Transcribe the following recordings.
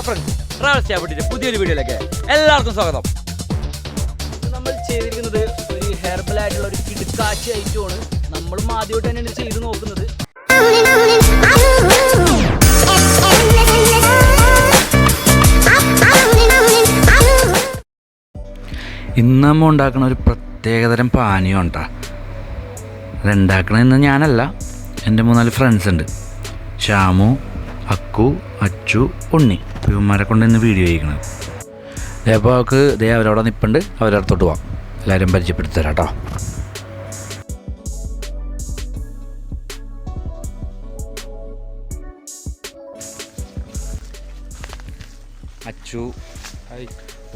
നമസ്കാരം friends, travel ചെയ്യാൻ പുതിയൊരു വീഡിയോയിലേക്ക് എല്ലാവർക്കും സ്വാഗതം. നമ്മൾ ചെയ്തിരിക്കുന്നത് ഒരു ഹെർബൽ ആയിട്ടുള്ള ഒരു കിടുക്കാച്ചി ഐറ്റമാണ്. നമ്മളും ആദ്യമായിട്ട് തന്നെയാണ് ചെയ്ത് നോക്കുന്നത്. ഇന്ന് നമ്മൾ ഉണ്ടാക്കുന്ന ഒരു പ്രത്യേകതരം പാനീയം ഉണ്ടാ. അതുണ്ടാക്കണമെന്ന് ഞാനല്ല, എൻ്റെ 3-4 ഫ്രണ്ട്സ് ഉണ്ട്. ഷാമു, അക്കു, അച്ചു, ഉണ്ണി. ഇവന്മാരെ കൊണ്ട് ഇന്ന് വീഡിയോ ചെയ്യണത്. അപ്പോൾ അവർക്ക് അവരവിടെ നിൽപ്പുണ്ട്, അവരടുത്തോട്ട് പോവാം. എല്ലാവരും പരിചയപ്പെടുത്തി തരാം കേട്ടോ. അച്ചു,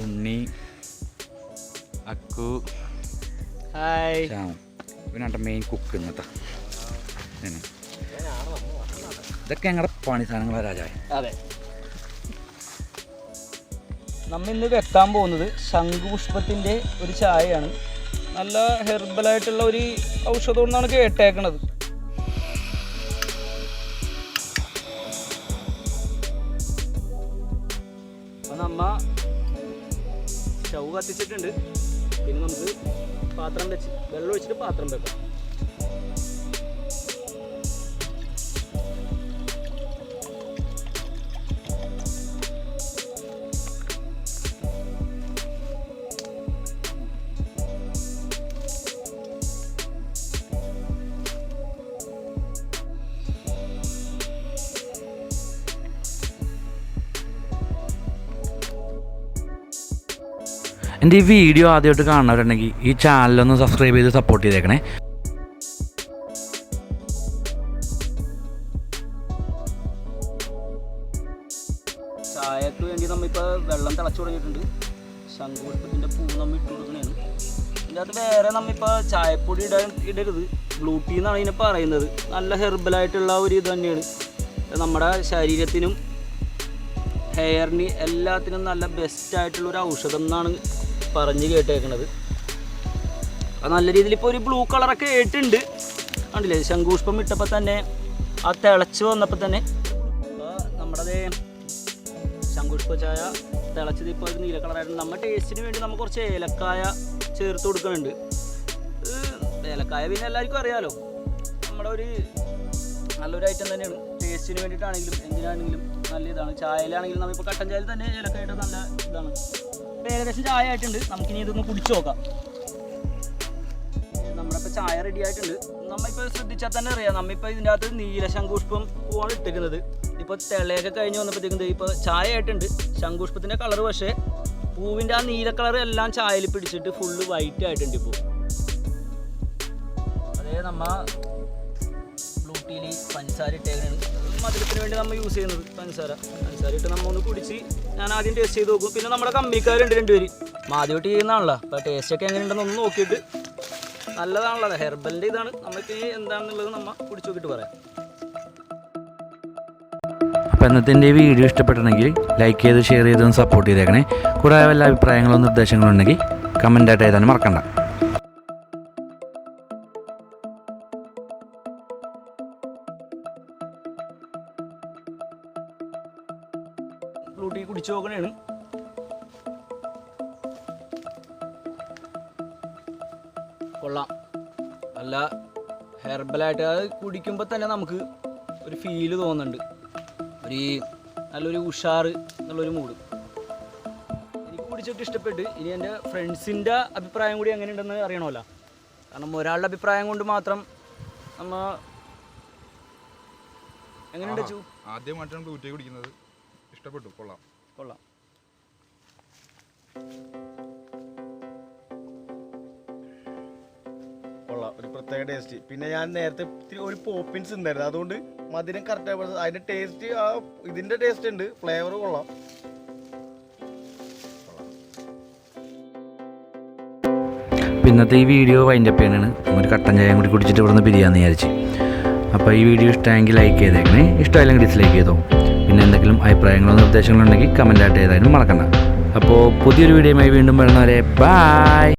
ഉണ്ണി, അക്കു, ഹായ്. ഷാമു. പിന്നെ മെയിൻ കുക്ക് ഇന്നത്തെ ഇതൊക്കെ ഞങ്ങളുടെ പണി സാധനങ്ങളാണ് രാജാവേ. അതെ, നമ്മൾ ഇന്ന് വെക്കാൻ പോകുന്നത് ശംഖുപുഷ്പത്തിൻ്റെ ഒരു ചായയാണ്. നല്ല ഹെർബലായിട്ടുള്ള ഒരു ഔഷധം എന്നാണ് കേട്ടേക്കണത്. അപ്പം നമ്മ സ്റ്റൗ കത്തിച്ചിട്ടുണ്ട്. പിന്നെ നമുക്ക് പാത്രം വെച്ച് വെള്ളം ഒഴിച്ചിട്ട് പാത്രം വെക്കാം. എൻ്റെ ഈ വീഡിയോ ആദ്യമായിട്ട് കാണുന്നവരുണ്ടെങ്കിൽ ഈ ചാനലൊന്ന് സബ്സ്ക്രൈബ് ചെയ്ത് സപ്പോർട്ട് ചെയ്തേക്കണേ. ചായക്ക് വേണ്ടി നമ്മളിപ്പോൾ വെള്ളം തിളച്ചു തുടങ്ങിയിട്ടുണ്ട്. ശംഖുപുഷ്പത്തിൻ്റെ പൂ നമ്മൾ ഇട്ട് കൊടുക്കണതാണ്. ഇതിൻ്റെ അകത്ത് വേറെ നമ്മളിപ്പോൾ ചായപ്പൊടി ഇടരുത്. ബ്ലൂ ടീ എന്നാണ് ഇതിനെ പറയുന്നത്. നല്ല ഹെർബലായിട്ടുള്ള ഒരു ഇത് തന്നെയാണ്. നമ്മുടെ ശരീരത്തിനും ഹെയറിന് എല്ലാത്തിനും നല്ല ബെസ്റ്റായിട്ടുള്ളൊരു ഔഷധം എന്നാണ് പറഞ്ഞ് കേട്ടേക്കണത്. അത് നല്ല രീതിയിൽ ഇപ്പോൾ ഒരു ബ്ലൂ കളറൊക്കെ ആയിട്ടുണ്ട്. കണ്ടില്ലേ, ശംഖുപുഷ്പം ഇട്ടപ്പോൾ തന്നെ ആ തിളച്ച് വന്നപ്പോൾ തന്നെ നമ്മുടെ ശംഖുപുഷ്പ ചായ തിളച്ചത് ഇപ്പോൾ ഒരു നീല കളറായിട്ടുണ്ട്. നമ്മുടെ ടേസ്റ്റിന് വേണ്ടി നമുക്ക് കുറച്ച് ഏലക്കായ ചേർത്ത് കൊടുക്കുന്നുണ്ട്. ഏലക്കായ പിന്നെ എല്ലാവർക്കും അറിയാമല്ലോ, നമ്മുടെ ഒരു നല്ലൊരു ഐറ്റം തന്നെയാണ്. ടേസ്റ്റിന് വേണ്ടിയിട്ടാണെങ്കിലും എന്തിനാണെങ്കിലും നല്ല ഇതാണ്. ചായയിലാണെങ്കിലും നമ്മളിപ്പോൾ കട്ടൻ ചായയിൽ തന്നെ ഏലക്കായിട്ട് നല്ല ഇതാണ്. ഇപ്പോൾ ഏകദേശം ചായ ആയിട്ടുണ്ട്. നമുക്കിനി ഇതൊന്ന് കുടിച്ചു നോക്കാം. നമ്മളിപ്പോൾ ചായ റെഡി ആയിട്ടുണ്ട്. നമ്മളിപ്പോൾ ശ്രദ്ധിച്ചാൽ തന്നെ അറിയാം, നമ്മളിപ്പോൾ ഇതിൻ്റെ അകത്ത് നീല ശംഖുപുഷ്പം പൂവാണ് ഇട്ടിരിക്കുന്നത്. ഇപ്പോൾ തിളയൊക്കെ കഴിഞ്ഞ് വന്നപ്പോഴത്തേക്കും ഇപ്പോൾ ചായ ആയിട്ടുണ്ട്. ശംഖുപുഷ്പത്തിൻ്റെ കളർ പക്ഷേ പൂവിൻ്റെ ആ നീല കളർ എല്ലാം ചായയിൽ പിടിച്ചിട്ട് ഫുള്ള് വൈറ്റ് ആയിട്ടുണ്ട്. ഇപ്പോൾ അതേ നമ്മൾ ബ്ലൂ ടീയിൽ പഞ്ചസാര ഇട്ടേക്കാണ്. മധുരത്തിന് വേണ്ടി നമ്മൾ യൂസ് ചെയ്യുന്നത് പഞ്ചസാര ഇട്ട് നമ്മൾ ഒന്ന് കുടിച്ച് ഞാൻ ആദ്യം ടേസ്റ്റ് ചെയ്ത് നോക്കും. പിന്നെ നമ്മുടെ കമ്പിക്കാരുണ്ട് 2 പേര്, ആദ്യമായിട്ട് ചെയ്യുന്നതാണല്ലോ. അപ്പോൾ ടേസ്റ്റൊക്കെ എങ്ങനെയുണ്ടെന്ന് ഒന്ന് നോക്കിയിട്ട്, നല്ലതാണല്ലോ, ഹെർബലിൻ്റെ ഇതാണ്. നമുക്ക് എന്താണെന്നുള്ളത് നമ്മൾ കുടിച്ച് നോക്കിയിട്ട് പറയാം. അപ്പോൾ ഇന്നത്തെ എൻ്റെ വീഡിയോ ഇഷ്ടപ്പെട്ടിട്ടുണ്ടെങ്കിൽ ലൈക്ക് ചെയ്ത് ഷെയർ ചെയ്തൊന്ന് സപ്പോർട്ട് ചെയ്തേക്കണേ. കൂടാതെ വല്ല അഭിപ്രായങ്ങളോ നിർദ്ദേശങ്ങളോ ഉണ്ടെങ്കിൽ കമൻറ്റായിട്ട് എഴുതാനും മറക്കണ്ട. ബ്ലൂ ടീ കുടിച്ചു നോക്കണേണ്. കൊള്ളാം, നല്ല ഹെർബലായിട്ട്. അത് കുടിക്കുമ്പോൾ തന്നെ നമുക്ക് ഒരു ഫീല് തോന്നുന്നുണ്ട്, ഒരു നല്ലൊരു ഉഷാറ് എന്നുള്ളൊരു മൂഡ്. എനിക്ക് കുടിച്ചിട്ട് ഇഷ്ടപ്പെട്ട്. ഇനി എൻ്റെ ഫ്രണ്ട്സിൻ്റെ അഭിപ്രായം കൂടി എങ്ങനെയുണ്ടെന്ന് അറിയണമല്ലോ. കാരണം ഒരാളുടെ അഭിപ്രായം കൊണ്ട് മാത്രം നമ്മ എങ്ങനെയുണ്ട് ചു? ആദ്യമായിട്ടാണ് ബ്ലൂ ടീ കുടിക്കുന്നത്. ഇഷ്ടപ്പെട്ടു, കൊള്ളാം. ഒരു പ്രത്യേക ടേസ്റ്റ്. പിന്നെ ഞാൻ നേരത്തെ ഒരു പോപ്പിൻസ് ഉണ്ടായിരുന്നു, അതുകൊണ്ട് മധുരം കറക്റ്റ്. അതിന്റെ ടേസ്റ്റ് ആ ഇതിന്റെ ടേസ്റ്റ് ഉണ്ട്, ഫ്ലേവർ കൊള്ളാം. ഇന്നത്തെ ഈ വീഡിയോ വൈൻഡപ്പ് ചെയ്യാനാണ്. ഒരു കട്ടൻ ചായം കൂടി കുടിച്ചിട്ട് ഇവിടുന്ന് പിരിയാമെന്ന് വിചാരിച്ച്. അപ്പോൾ ഈ വീഡിയോ ഇഷ്ടമെങ്കിൽ ലൈക്ക് ചെയ്തേക്കണേ, ഇഷ്ടമായില്ലെങ്കിൽ ഡിസ്ലൈക്ക് ചെയ്തോ. പിന്നെ എന്തെങ്കിലും അഭിപ്രായങ്ങളോ നിർദ്ദേശങ്ങളോ ഉണ്ടെങ്കിൽ കമൻറ്റായിട്ട് ചെയ്താലും മറക്കണ്ട. അപ്പോൾ പുതിയൊരു വീഡിയോയുമായി വീണ്ടും വരുന്നവരെ ബൈ.